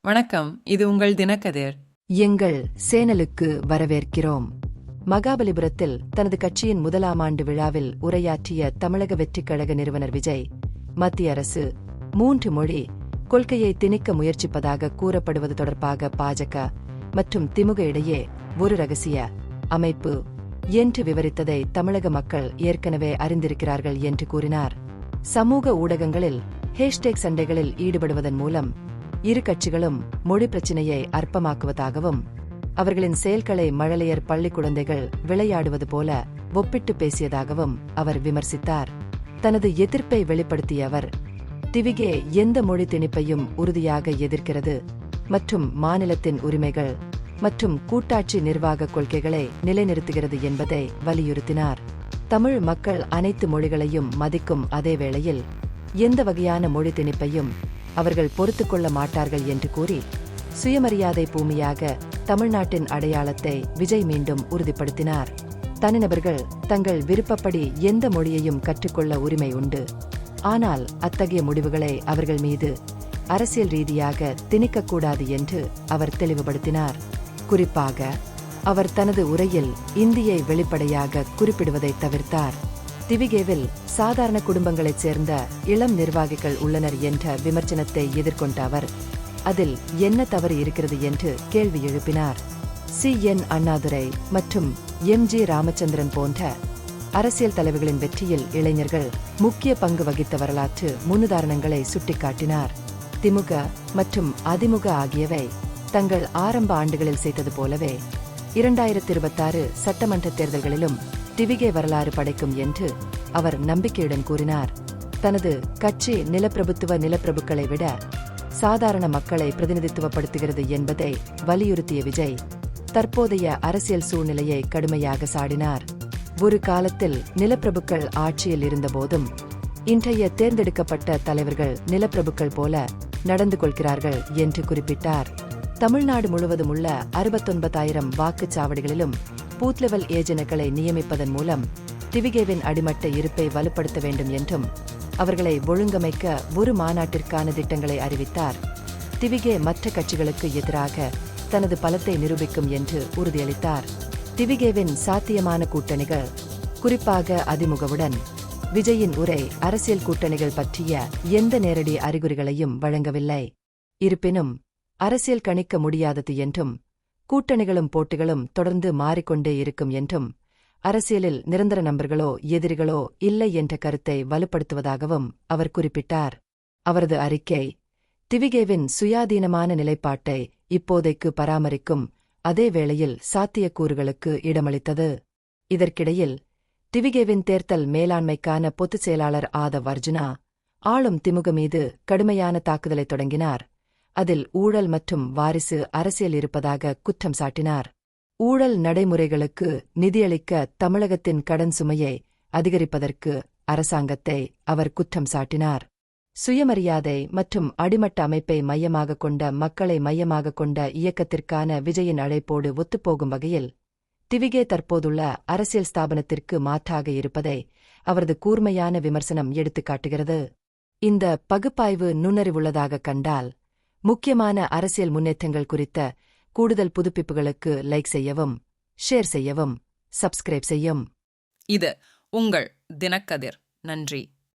வணக்கம், இது உங்கள் தினக்கதிர். எங்கள் சேனலுக்கு வரவேற்கிறோம். மகாபலிபுரத்தில் தனது கட்சியின் முதலாம் ஆண்டு விழாவில் உரையாற்றிய தமிழக வெற்றிக் கழக நிறுவனர் விஜய், மத்திய அரசு 3 மொழி கொள்கையை திணிக்க முயற்சிப்பதாக கூறப்படுவது தொடர்பாக பாஜக மற்றும் திமுக இடையே ஒரு ரகசிய அமைப்பு என்று விவரித்ததை தமிழக மக்கள் ஏற்கனவே அறிந்திருக்கிறார்கள் என்று கூறினார். சமூக ஊடகங்களில் ஹேஷ்டேக் சண்டைகளில் ஈடுபடுவதன் மூலம் இரு கட்சிகளும் மொழி பிரச்சினையை அற்பமாக்குவதாகவும் அவர்களின் செயல்களை மழலையர் பள்ளி குழந்தைகள் விளையாடுவது போல ஒப்பிட்டு பேசியதாகவும் அவர் விமர்சித்தார். தனது எதிர்ப்பை வெளிப்படுத்திய அவர், திவிகே எந்த மொழி திணிப்பையும் உறுதியாக எதிர்க்கிறது மற்றும் மாநிலத்தின் உரிமைகள் மற்றும் கூட்டாட்சி நிர்வாக கொள்கைகளை நிலைநிறுத்துகிறது என்பதை வலியுறுத்தினார். தமிழ் மக்கள் அனைத்து மொழிகளையும் மதிக்கும் அதே வேளையில் எந்த வகையான மொழி திணிப்பையும் அவர்கள் பொறுத்துக்கொள்ள மாட்டார்கள் என்று கூறி, சுயமரியாதை பூமியாக தமிழ்நாட்டின் அடையாளத்தை விஜய் மீண்டும் உறுதிப்படுத்தினார். தனிநபர்கள் தங்கள் விருப்பப்படி எந்த மொழியையும் கற்றுக்கொள்ள உரிமை உண்டு. ஆனால் அத்தகைய முடிவுகளை அவர்கள் மீது அரசியல் ரீதியாக திணிக்கக்கூடாது என்று அவர் தெளிவுபடுத்தினார். குறிப்பாக அவர் தனது உரையில் இந்தியை வெளிப்படையாக குறிப்பிடுவதை தவிர்த்தார். திவிகேவில் சாதாரண குடும்பங்களைச் சேர்ந்த இளம் நிர்வாகிகள் உள்ளனர் என்ற விமர்சனத்தை எதிர்கொண்ட அவர், அதில் என்ன தவறு இருக்கிறது என்று கேள்வி எழுப்பினார். சி.என். அண்ணாதுரை மற்றும் எம்.ஜி. ராமச்சந்திரன் போன்ற அரசியல் தலைவர்களின் வெற்றியில் இளைஞர்கள் முக்கிய பங்கு வகித்த வரலாற்று முன்னுதாரணங்களை சுட்டிக்காட்டினார். திமுக மற்றும் அதிமுக ஆகியவை தங்கள் ஆரம்ப ஆண்டுகளில் செய்தது போலவே 2026 சட்டமன்ற தேர்தல்களிலும் திவிகே வரலாறு படைக்கும் என்று அவர் நம்பிக்கையுடன் கூறினார். தனது கட்சி நிலப்பிரபுக்களை விட சாதாரண மக்களை பிரதிநிதித்துவப்படுத்துகிறது என்பதை வலியுறுத்திய விஜய், தற்போதைய அரசியல் சூழ்நிலையை கடுமையாக சாடினார். ஒரு காலத்தில் நிலப்பிரபுக்கள் ஆட்சியில் இருந்தபோதும் இன்றைய தேர்ந்தெடுக்கப்பட்ட தலைவர்கள் நிலப்பிரபுக்கள் போல நடந்து கொள்கிறார்கள் என்று குறிப்பிட்டார். தமிழ்நாடு முழுவதும் உள்ள 69,000 வாக்குச்சாவடிகளிலும் பூத் லெவல் ஏஜென்ட்களை நியமிப்பதன் மூலம் திவிகேவின் அடிமட்ட இருப்பை வலுப்படுத்த வேண்டும் என்றும் அவர்களை ஒழுங்கமைக்க ஒரு மாநாட்டிற்கான திட்டங்களை அறிவித்தார். திவிகே மற்ற கட்சிகளுக்கு எதிராக தனது பலத்தை நிரூபிக்கும் என்று உறுதியளித்தார். திவிகேவின் சாத்தியமான கூட்டணிகள், குறிப்பாக அதிமுகவுடன் விஜயின் உரை அரசியல் கூட்டணிகள் பற்றிய எந்த நேரடி அறிகுறிகளையும் வழங்கவில்லை. இருப்பினும் அரசியல் கணிக்க முடியாதது என்றும் கூட்டணிகளும் போட்டிகளும் தொடர்ந்து மாறிக்கொண்டே இருக்கும் என்றும் அரசியலில் நிரந்தர நண்பர்களோ எதிரிகளோ இல்லை என்ற கருத்தை வலுப்படுத்துவதாகவும் அவர் குறிப்பிட்டார். அவரது அறிக்கை திவிகேவின் சுயாதீனமான நிலைப்பாட்டை இப்போதைக்கு பராமரிக்கும் அதே வேளையில் சாத்தியக்கூறுகளுக்கு இடமளித்தது. இதற்கிடையில் திவிகேவின் தேர்தல் மேலாண்மைக்கான பொதுச் செயலாளர் ஆதவ் அர்ஜுனா ஆளும் திமுக மீது கடுமையான தாக்குதலை தொடங்கினார். அதில் ஊழல் மற்றும் வாரிசு அரசியல் இருப்பதாக குற்றம் சாட்டினார். ஊழல் நடைமுறைகளுக்கு நிதியளிக்க தமிழகத்தின் கடன் சுமையை அதிகரிப்பதற்கு அரசாங்கத்தை அவர் குற்றம் சாட்டினார். சுயமரியாதை மற்றும் அடிமட்ட அமைப்பை மையமாக கொண்ட மக்களை மையமாக கொண்ட இயக்கத்திற்கான விஜயின் அழைப்போடு ஒத்துப்போகும் வகையில் திவிகே தற்போதுள்ள அரசியல் ஸ்தாபனத்திற்கு மாற்றாக இருப்பதை அவரது கூர்மையான விமர்சனம் எடுத்துக்காட்டுகிறது. இந்த பகுப்பாய்வு நுண்ணறிவுள்ளதாக கண்டால் முக்கியமான அரசியல் முன்னேற்றங்கள் குறித்த கூடுதல் புதுப்பிப்புகளுக்கு லைக் செய்யவும், ஷேர் செய்யவும், சப்ஸ்கிரைப் செய்யும். இது உங்கள் தினக்கதிர். நன்றி.